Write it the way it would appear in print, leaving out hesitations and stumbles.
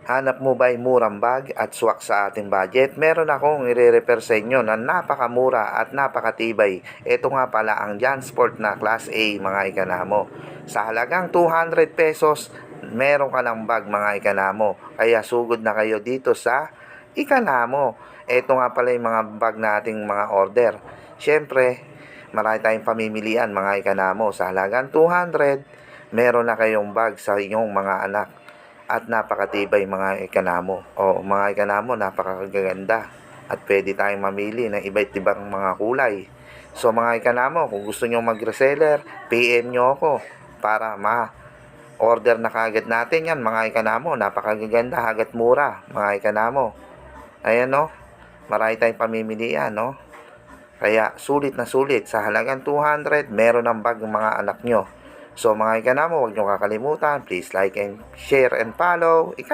Hanap mo ba ay murang bag at swak sa ating budget? Meron akong i-refer sa inyo na napakamura at napakatibay. Ito nga pala ang JanSport na Class A mga ikanamo. Sa halagang 200 pesos, meron ka ng bag mga ikanamo. Kaya sugod na kayo dito sa ikanamo. Ito nga pala yung mga bag nating mga order. Siyempre, marami tayong pamimilian mga ikanamo. Sa halagang 200, meron na kayong bag sa inyong mga anak. At napakatibay mga ikanamo. O mga ikanamo, napakaganda. At pwede tayong mamili ng iba't ibang mga kulay. So mga ikanamo, kung gusto nyo mag-reseller, PM nyo ako para ma-order na kagad natin yan mga ikanamo. Napakaganda, hagat mura mga ikanamo. Ayan no, marami tayong pamimilian no. Kaya sulit na sulit, sa halagang 200, meron ng bag ng mga anak nyo. So mga ikanamo, huwag nyo kakalimutan, please like and share and follow.